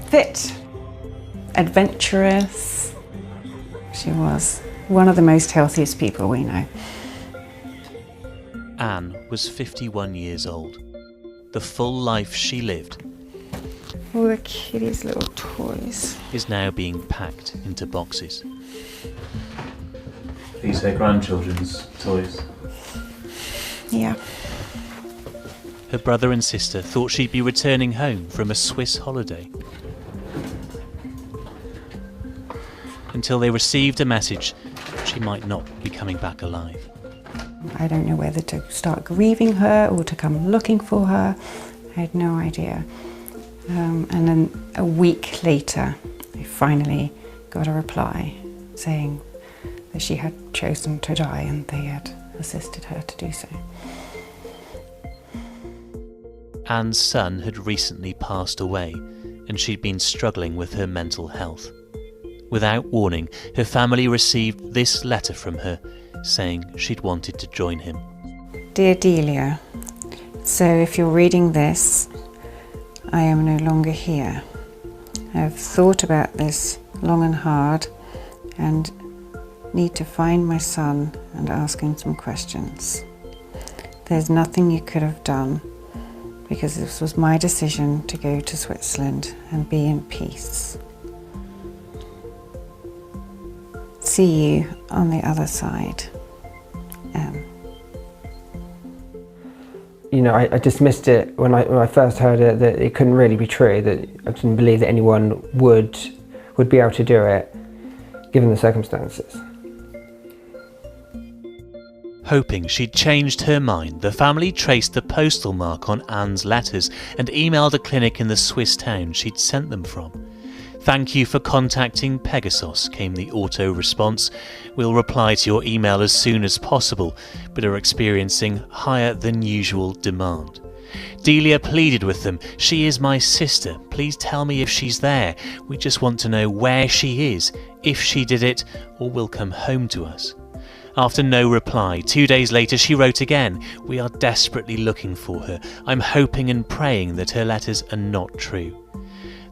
Fit, adventurous. She was one of the most healthiest people we know. Anne was 51 years old. The full life she lived All the kiddies' little toys. is now being packed into boxes. These are grandchildren's toys. Yeah. Her brother and sister thought she'd be returning home from a Swiss holiday, until they received a message she might not be coming back alive. I don't know whether to start grieving her or to come looking for her. I had no idea. And then a week later, I finally got a reply saying that she had chosen to die and they had assisted her to do so. Anne's son had recently passed away and she'd been struggling with her mental health. Without warning, her family received this letter from her saying she'd wanted to join him. Dear Delia, so if you're reading this, I am no longer here. I've thought about this long and hard and need to find my son and ask him some questions. There's nothing you could have done because this was my decision to go to Switzerland and be in peace. See you on the other side. You know, I dismissed it when I first heard it, that it couldn't really be true, that I didn't believe that anyone would be able to do it, given the circumstances. Hoping she'd changed her mind, the family traced the postal mark on Anne's letters and emailed a clinic in the Swiss town she'd sent them from. Thank you for contacting Pegasus, came the auto response. We'll reply to your email as soon as possible, but are experiencing higher than usual demand. Delia pleaded with them. She is my sister. Please tell me if she's there. We just want to know where she is, if she did it, or will come home to us. After no reply, 2 days later she wrote again. We are desperately looking for her. I'm hoping and praying that her letters are not true.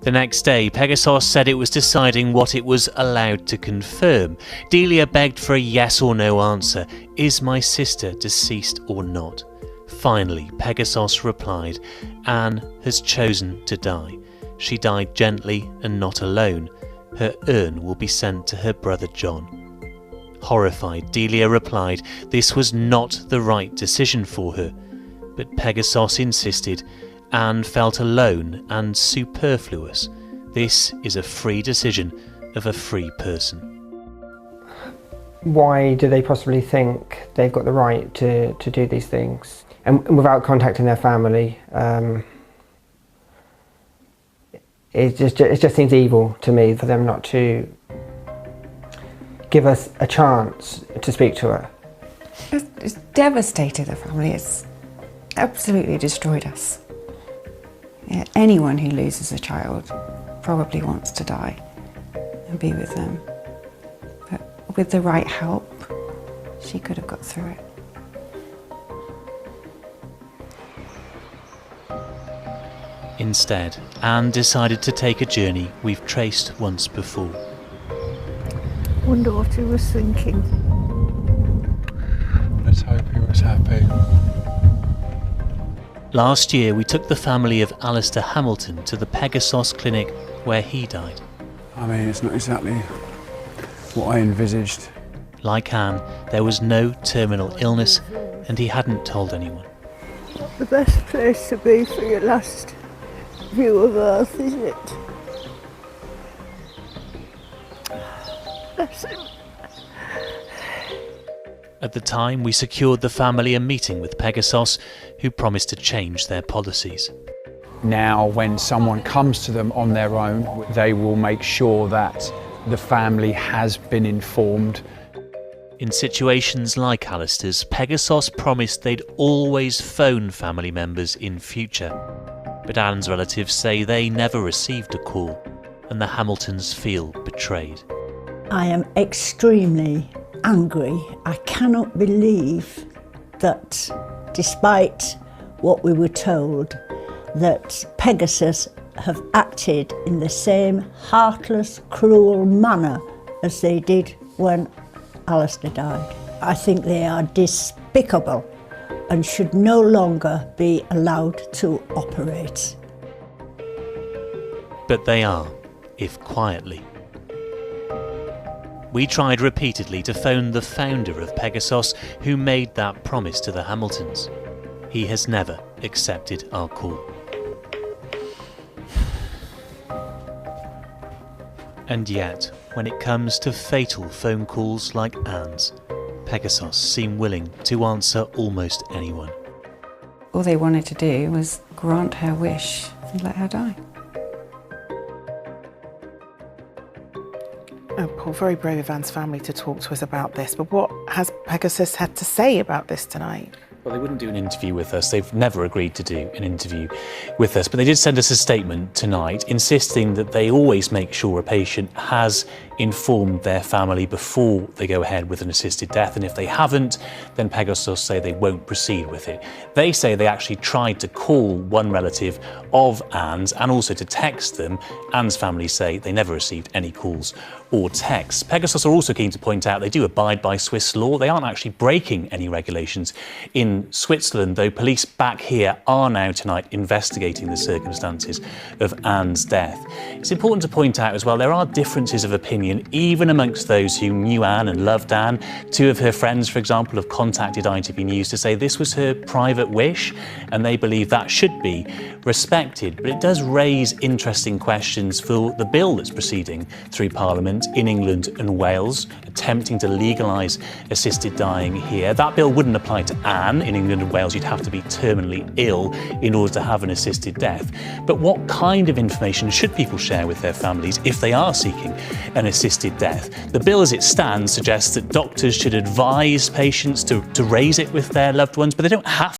The next day, Pegasus said it was deciding what it was allowed to confirm. Delia begged for a yes or no answer. Is my sister deceased or not? Finally, Pegasus replied, Anne has chosen to die. She died gently and not alone. Her urn will be sent to her brother John. Horrified, Delia replied this was not the right decision for her. But Pegasus insisted Anne felt alone and superfluous. This is a free decision of a free person. Why do they possibly think they've got the right to do these things? And without contacting their family, it just seems evil to me for them not to give us a chance to speak to her. It's devastated the family. It's absolutely destroyed us. Yeah, anyone who loses a child probably wants to die and be with them. But with the right help, she could have got through it. Instead, Anne decided to take a journey we've traced once before. Wonder what he was thinking. Let's hope he was happy. Last year, we took the family of Alistair Hamilton to the Pegasus clinic where he died. I mean, it's not exactly what I envisaged. Like Anne, there was no terminal illness and he hadn't told anyone. The best place to be for your last view of Earth, isn't it? Bless him. At the time, we secured the family a meeting with Pegasus, who promised to change their policies. Now, when someone comes to them on their own, they will make sure that the family has been informed. In situations like Alistair's, Pegasus promised they'd always phone family members in future. But Anne's relatives say they never received a call, and the Hamiltons feel betrayed. I am extremely angry. I cannot believe that despite what we were told, that Pegasus have acted in the same heartless, cruel manner as they did when Alistair died. I think they are despicable and should no longer be allowed to operate. But they are, if quietly. We tried repeatedly to phone the founder of Pegasus, who made that promise to the Hamiltons. He has never accepted our call. And yet, when it comes to fatal phone calls like Anne's, Pegasus seem willing to answer almost anyone. All they wanted to do was grant her wish and let her die. Oh, Paul, very brave of Anne's family to talk to us about this, but what has Pegasus had to say about this tonight? Well, they wouldn't do an interview with us. They've never agreed to do an interview with us. But they did send us a statement tonight insisting that they always make sure a patient has informed their family before they go ahead with an assisted death. And if they haven't, then Pegasus say they won't proceed with it. They say they actually tried to call one relative of Anne's and also to text them. Anne's family say they never received any calls or texts. Pegasus are also keen to point out they do abide by Swiss law. They aren't actually breaking any regulations in Switzerland, though police back here are now tonight investigating the circumstances of Anne's death. It's important to point out as well, there are differences of opinion even amongst those who knew Anne and loved Anne. Two of her friends, for example, have contacted ITV News to say this was her private wish and they believe that should be respected. But it does raise interesting questions for the bill that's proceeding through Parliament in England and Wales, attempting to legalise assisted dying here. That bill wouldn't apply to Anne. In England and Wales, you'd have to be terminally ill in order to have an assisted death. But what kind of information should people share with their families if they are seeking an assisted death? The bill as it stands suggests that doctors should advise patients to raise it with their loved ones, but they don't have